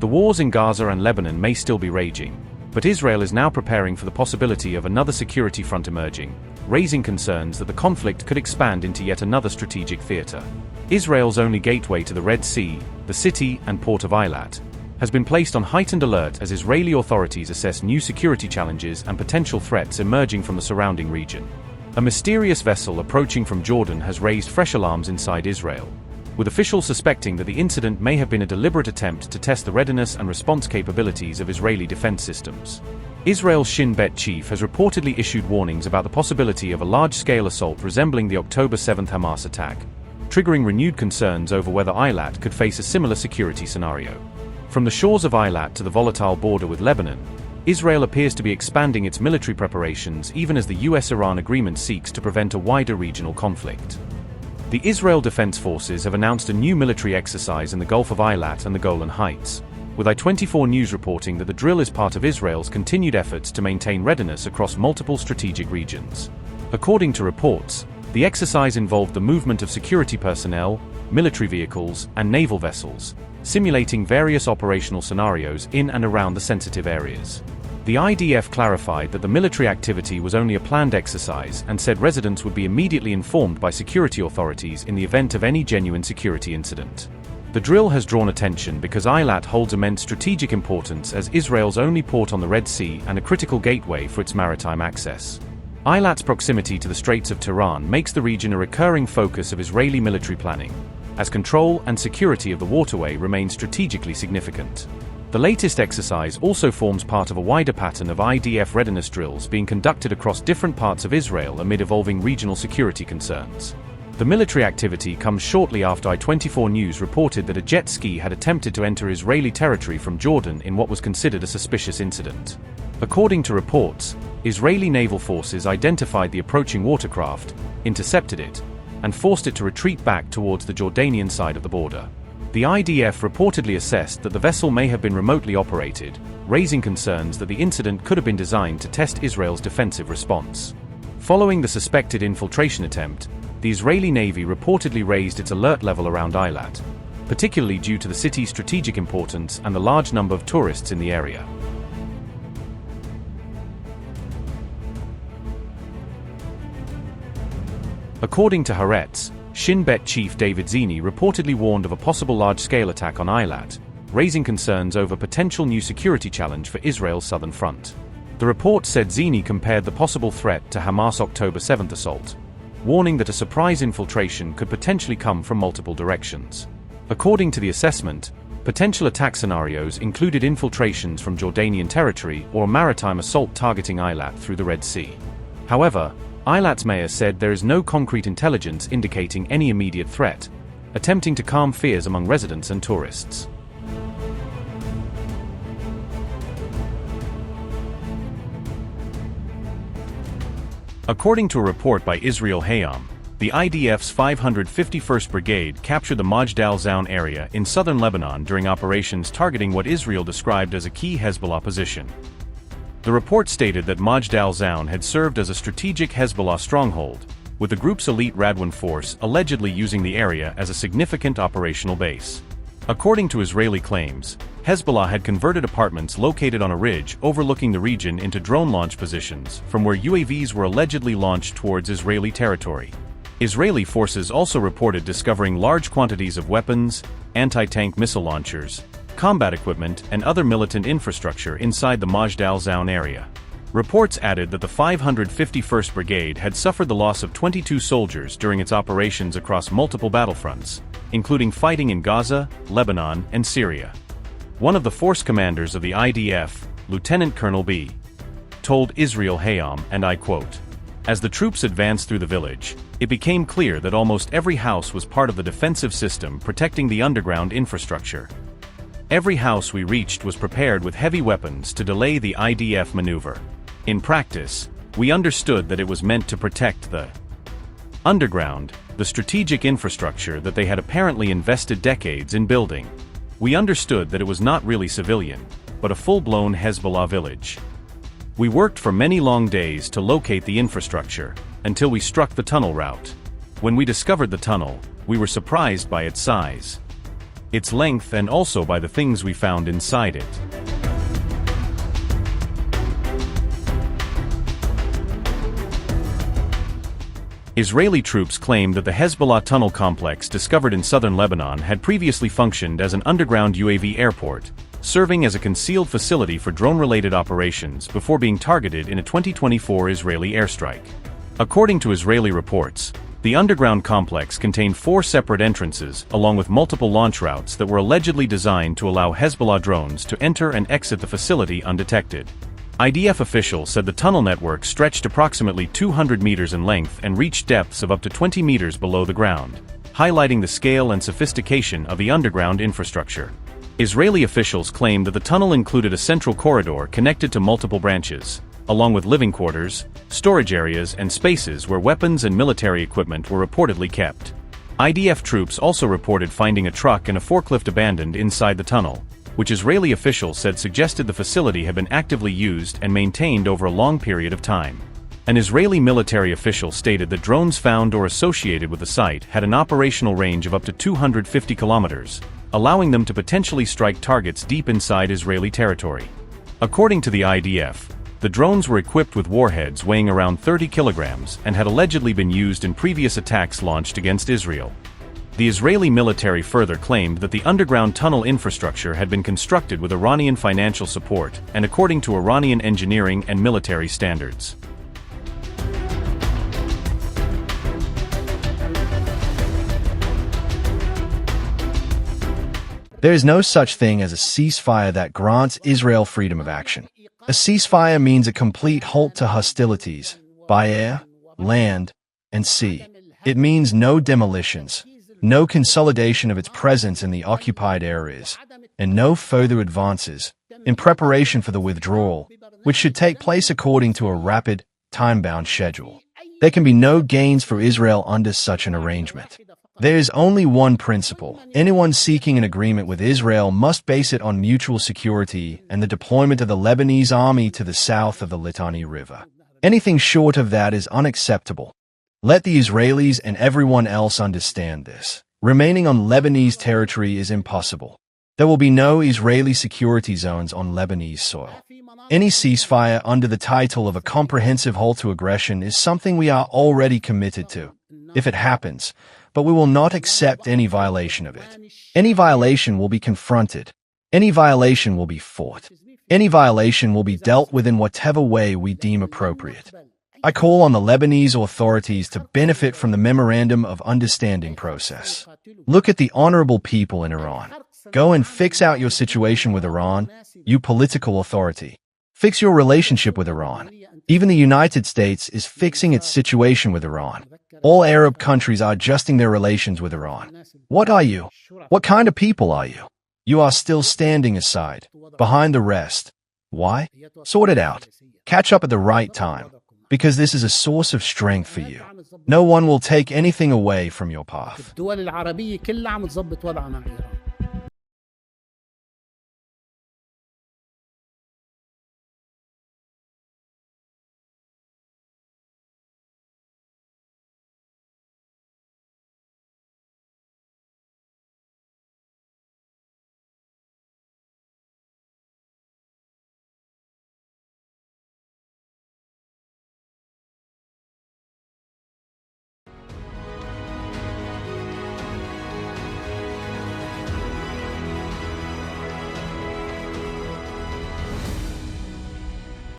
The wars in Gaza and Lebanon may still be raging, but Israel is now preparing for the possibility of another security front emerging, raising concerns that the conflict could expand into yet another strategic theater. Israel's only gateway to the Red Sea, the city and port of Eilat, has been placed on heightened alert as Israeli authorities assess new security challenges and potential threats emerging from the surrounding region. A mysterious vessel approaching from Jordan has raised fresh alarms inside Israel, with officials suspecting that the incident may have been a deliberate attempt to test the readiness and response capabilities of Israeli defense systems. Israel's Shin Bet chief has reportedly issued warnings about the possibility of a large-scale assault resembling the October 7 Hamas attack, triggering renewed concerns over whether Eilat could face a similar security scenario. From the shores of Eilat to the volatile border with Lebanon, Israel appears to be expanding its military preparations even as the US-Iran agreement seeks to prevent a wider regional conflict. The Israel Defense Forces have announced a new military exercise in the Gulf of Eilat and the Golan Heights, with I-24 News reporting that the drill is part of Israel's continued efforts to maintain readiness across multiple strategic regions. According to reports, the exercise involved the movement of security personnel, military vehicles, and naval vessels, simulating various operational scenarios in and around the sensitive areas. The IDF clarified that the military activity was only a planned exercise and said residents would be immediately informed by security authorities in the event of any genuine security incident. The drill has drawn attention because Eilat holds immense strategic importance as Israel's only port on the Red Sea and a critical gateway for its maritime access. Eilat's proximity to the Straits of Tiran makes the region a recurring focus of Israeli military planning, as control and security of the waterway remain strategically significant. The latest exercise also forms part of a wider pattern of IDF readiness drills being conducted across different parts of Israel amid evolving regional security concerns. The military activity comes shortly after I-24 News reported that a jet ski had attempted to enter Israeli territory from Jordan in what was considered a suspicious incident. According to reports, Israeli naval forces identified the approaching watercraft, intercepted it, and forced it to retreat back towards the Jordanian side of the border. The IDF reportedly assessed that the vessel may have been remotely operated, raising concerns that the incident could have been designed to test Israel's defensive response. Following the suspected infiltration attempt, the Israeli Navy reportedly raised its alert level around Eilat, particularly due to the city's strategic importance and the large number of tourists in the area. According to Haaretz, Shin Bet chief David Zini reportedly warned of a possible large-scale attack on Eilat, raising concerns over potential new security challenge for Israel's southern front. The report said Zini compared the possible threat to Hamas October 7 assault, warning that a surprise infiltration could potentially come from multiple directions. According to the assessment, potential attack scenarios included infiltrations from Jordanian territory or a maritime assault targeting Eilat through the Red Sea. However, Eilat's mayor said there is no concrete intelligence indicating any immediate threat, attempting to calm fears among residents and tourists. According to a report by Israel Hayom, the IDF's 551st Brigade captured the Majdal Zaun area in southern Lebanon during operations targeting what Israel described as a key Hezbollah position. The report stated that Majdal Zaun had served as a strategic Hezbollah stronghold, with the group's elite Radwan force allegedly using the area as a significant operational base. According to Israeli claims, Hezbollah had converted apartments located on a ridge overlooking the region into drone launch positions from where UAVs were allegedly launched towards Israeli territory. Israeli forces also reported discovering large quantities of weapons, anti-tank missile launchers, combat equipment and other militant infrastructure inside the Majdal Zaun area. Reports added that the 551st Brigade had suffered the loss of 22 soldiers during its operations across multiple battlefronts, including fighting in Gaza, Lebanon, and Syria. One of the force commanders of the IDF, Lieutenant Colonel B., told Israel Hayom, and I quote, "As the troops advanced through the village, it became clear that almost every house was part of the defensive system protecting the underground infrastructure. Every house we reached was prepared with heavy weapons to delay the IDF maneuver. In practice, we understood that it was meant to protect the underground, the strategic infrastructure that they had apparently invested decades in building. We understood that it was not really civilian, but a full-blown Hezbollah village. We worked for many long days to locate the infrastructure, until we struck the tunnel route. When we discovered the tunnel, we were surprised by its size. its length, and also by the things we found inside it. Israeli troops claimed that the Hezbollah tunnel complex discovered in southern Lebanon had previously functioned as an underground UAV airport, serving as a concealed facility for drone-related operations before being targeted in a 2024 Israeli airstrike. According to Israeli reports, the underground complex contained 4 separate entrances along with multiple launch routes that were allegedly designed to allow Hezbollah drones to enter and exit the facility undetected. IDF officials said the tunnel network stretched approximately 200 meters in length and reached depths of up to 20 meters below the ground, highlighting the scale and sophistication of the underground infrastructure. Israeli officials claimed that the tunnel included a central corridor connected to multiple branches, along with living quarters, storage areas, and spaces where weapons and military equipment were reportedly kept. IDF troops also reported finding a truck and a forklift abandoned inside the tunnel, which Israeli officials said suggested the facility had been actively used and maintained over a long period of time. An Israeli military official stated that drones found or associated with the site had an operational range of up to 250 kilometers, allowing them to potentially strike targets deep inside Israeli territory. According to the IDF, the drones were equipped with warheads weighing around 30 kilograms and had allegedly been used in previous attacks launched against Israel. The Israeli military further claimed that the underground tunnel infrastructure had been constructed with Iranian financial support and according to Iranian engineering and military standards. There is no such thing as a ceasefire that grants Israel freedom of action. A ceasefire means a complete halt to hostilities, by air, land, and sea. It means no demolitions, no consolidation of its presence in the occupied areas, and no further advances, in preparation for the withdrawal, which should take place according to a rapid, time-bound schedule. There can be no gains for Israel under such an arrangement. There is only one principle. Anyone seeking an agreement with Israel must base it on mutual security and the deployment of the Lebanese army to the south of the Litani River. Anything short of that is unacceptable. Let the Israelis and everyone else understand this. Remaining on Lebanese territory is impossible. There will be no Israeli security zones on Lebanese soil. Any ceasefire under the title of a comprehensive halt to aggression is something we are already committed to, if it happens, but we will not accept any violation of it. Any violation will be confronted. Any violation will be fought. Any violation will be dealt with in whatever way we deem appropriate. I call on the Lebanese authorities to benefit from the Memorandum of Understanding process. Look at the honorable people in Iran. Go and fix out your situation with Iran, you political authority. Fix your relationship with Iran. Even the United States is fixing its situation with Iran. All Arab countries are adjusting their relations with Iran. What are you? What kind of people are you? You are still standing aside, behind the rest. Why? Sort it out. Catch up at the right time, because this is a source of strength for you. No one will take anything away from your path.